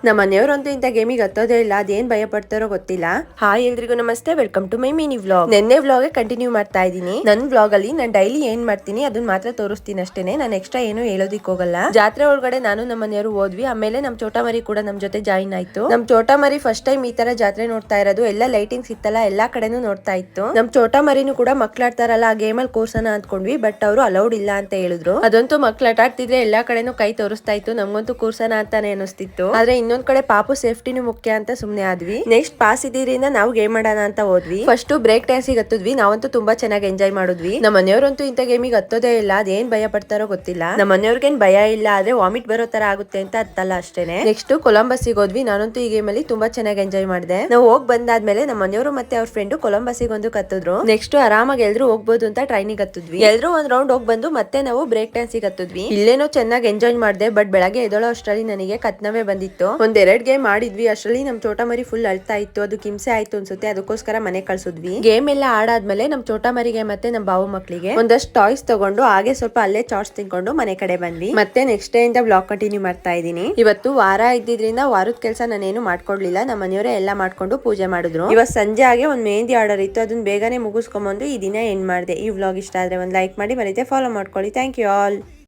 ನಮ್ಮ ಮನೆಯವರಂತೂ ಇಂಥ ಗೇಮಿಗೆ ಹತ್ತೋದೇ ಇಲ್ಲ, ಅದೇನ್ ಭಯ ಪಡ್ತಾರೋ ಗೊತ್ತಿಲ್ಲ. ಹಾಯ್ ಎಲ್ರಿಗೂ ನಮಸ್ತೆ, welcome to my mini vlog. ನಿನ್ನೆ ವ್ಲಾಗ್ ಕಂಟಿನ್ಯೂ ಮಾಡ್ತಾ ಇದ್ದೀನಿ. ನನ್ನ ವ್ಲಾಗ್ ಅಲ್ಲಿ ನಾನು ಡೈಲಿ ಏನ್ ಮಾಡ್ತೀನಿ ಅದನ್ನ ಮಾತ್ರ ತೋರಿಸ್ತೀನಿ ಅಷ್ಟೇನೆ, ನಾನು ಎಕ್ಸ್ಟ್ರಾ ಏನು ಹೇಳೋದಿಕ್ ಹೋಗಲ್ಲ. ಜಾತ್ರೆ ಒಳಗಡೆ ನಾನು ನಮ್ಮ ಮನೆಯವರು ಹೋದ್ವಿ, ಆಮೇಲೆ ನಮ್ ಚೋಟಾ ಮರಿ ಕೂಡ ನಮ್ ಜೊತೆ ಜಾಯಿನ್ ಆಯ್ತು. ನಮ್ ಚೋಟಾ ಮರಿ ಫಸ್ಟ್ ಟೈಮ್ ಈ ತರ ಜಾತ್ರೆ ನೋಡ್ತಾ ಇರೋದು, ಎಲ್ಲ ಲೈಟಿಂಗ್ಸ್ ಇತ್ತಲ್ಲ ಎಲ್ಲಾ ಕಡೆನೂ ನೋಡ್ತಾ ಇತ್ತು. ನಮ್ ಚೋಟಾ ಮರಿನೂ ಕೂಡ ಮಕ್ಳಾಡ್ತಾರಲ್ಲ ಆ ಗೇಮ್ ಅಲ್ಲಿ ಕೂರ್ಸೋಣ ಅಂದ್ಕೊಂಡ್ವಿ, ಬಟ್ ಅವರು ಅಲೌಡ್ ಇಲ್ಲ ಅಂತ ಹೇಳಿದ್ರು. ಅದಂತೂ ಮಕ್ಳು ಆಟ ಆಡ್ತಿದ್ರೆ ಎಲ್ಲಾ ಕಡೆನೂ ಕೈ ತೋರಿಸ್ತಾ ಇತ್ತು, ನಮ್ಗಂತೂ ಕೂರ್ಸೋಣ ಅಂತಾನೆ ಅನಿಸ್ತಿತ್ತು. ಆದ್ರೆ ಇನ್ನೊಂದ್ ಕಡೆ ಪಾಪು ಸೇಫ್ಟಿನೂ ಮುಖ್ಯ ಅಂತ ಸುಮ್ನೆ ಆದ್ವಿ. ನೆಕ್ಸ್ಟ್ ಪಾಸ್ ಇದ್ರಿಂದ ನಾವು ಗೇಮ್ ಆಡೋಣ ಅಂತ ಹೋದ್ವಿ. ಫಸ್ಟ್ ಬ್ರೇಕ್ ಡ್ಯಾನ್ಸಿಗೆ ಹತ್ತಿದ್ವಿ, ನಾವಂತೂ ತುಂಬಾ ಚೆನ್ನಾಗಿ ಎಂಜಾಯ್ ಮಾಡಿದ್ವಿ. ನಮ್ಮ ಮನೆಯವರಂತೂ ಇಂಥ ಗೇಮಿಗೆ ಹತ್ತೋದೇ ಇಲ್ಲ, ಅದೇನ್ ಭಯ ಪಡ್ತಾರೋ ಗೊತ್ತಿಲ್ಲ. ನಮ್ಮ ಮನೆಯವ್ರಿಗೇನ್ ಭಯ ಇಲ್ಲ, ಆದ್ರೆ ವಾಮಿಟ್ ಬರೋ ತರ ಆಗುತ್ತೆ ಅಂತ ಹತ್ತಲ್ಲ ಅಷ್ಟೇನೆ. ನೆಕ್ಸ್ಟ್ ಕೊಲಂಬಸ್ಸಿಗೆ ಹೋದ್ವಿ, ನಾನಂತೂ ಈ ಗೇಮ್ ಅಲ್ಲಿ ತುಂಬಾ ಚೆನ್ನಾಗಿ ಎಂಜಾಯ್ ಮಾಡಿದೆ. ನಾವು ಹೋಗ್ ಬಂದಾದ್ಮೇಲೆ ನಮ್ಮ ಮನೆಯವರು ಮತ್ತೆ ಅವ್ರ ಫ್ರೆಂಡ್ ಕೊಲಂಬಸ್ಸಿಗೆ ಒಂದು ಕತ್ತಿದ್ರು. ನೆಕ್ಸ್ಟ್ ಆರಾಮಾಗಿ ಎಲ್ರು ಹೋಗ್ಬೋದು ಅಂತ ಟ್ರೈನಿಗೆ ಹತ್ತಿದ್ವಿ. ಎಲ್ರು ಒಂದ್ ರೌಂಡ್ ಹೋಗ್ ಬಂದು ಮತ್ತೆ ನಾವು ಬ್ರೇಕ್ ಡ್ಯಾನ್ಸಿಗೆ ಹತ್ತಿದ್ವಿ. ಇಲ್ಲೇನೋ ಚೆನ್ನಾಗಿ ಎಂಜಾಯ್ ಮಾಡಿದೆ, ಬಟ್ ಬೆಳಗ್ಗೆ ಎದೋಳೋ ಅಷ್ಟರಲ್ಲಿ ನನಗೆ ಕತ್ನವೇ ಬಂದಿತ್ತು. ಒಂದೆರಡ್ ಗೇಮ್ ಮಾಡಿದ್ವಿ, ಅಷ್ಟರಲ್ಲಿ ನಮ್ ಚೋಟಾ ಮರಿ ಫುಲ್ ಅಳ್ತಾ ಇತ್ತು, ಅದು ಹಿಂಸೆ ಆಯ್ತು ಅನ್ಸುತ್ತೆ, ಅದಕ್ಕೋಸ್ಕರ ಮನೆ ಕಳ್ಸಿದ್ವಿ. ಗೇಮ್ ಎಲ್ಲ ಆಡಾದ್ಮೇಲೆ ನಮ್ ಚೋಟಾ ಮರಿಗೆ ಮತ್ತೆ ನಮ್ ಬಾವು ಮಕ್ಳಿಗೆ ಒಂದಷ್ಟು ಟಾಯ್ಸ್ ತಗೊಂಡು ಹಾಗೆ ಸ್ವಲ್ಪ ಅಲ್ಲೇ ಚಾಟ್ಸ್ ತಿನ್ಕೊಂಡು ಮನೆ ಕಡೆ ಬಂದ್ವಿ. ಮತ್ತೆ ನೆಕ್ಸ್ಟ್ ಡೇ ಇಂದ ಬ್ಲಾಗ್ ಕಂಟಿನ್ಯೂ ಮಾಡ್ತಾ ಇದೀನಿ. ಇವತ್ತು ವಾರ ಇದ್ದಿದ್ರಿಂದ ವಾರದ ಕೆಲಸ ನಾನೇನು ಮಾಡ್ಕೊಡ್ಲಿಲ್ಲ, ನಮ್ಮ ಮನೆಯವರೇ ಎಲ್ಲ ಮಾಡ್ಕೊಂಡು ಪೂಜೆ ಮಾಡಿದ್ರು. ಇವತ್ತು ಸಂಜೆ ಆಗಿ ಒಂದ್ ಮೆಹಂದಿ ಆರ್ಡರ್ ಇತ್ತು, ಅದನ್ನ ಬೇಗನೆ ಮುಗಿಸ್ಕೊಂಬಂದು ಈ ದಿನ ಎಂಡ್ ಮಾಡಿದೆ. ಈ ವ್ಲಾಗ್ ಇಷ್ಟ ಆದ್ರೆ ಒಂದ್ ಲೈಕ್ ಮಾಡಿ, ಮರೀತೆ ಫಾಲೋ ಮಾಡ್ಕೊಳ್ಳಿ. Thank you all.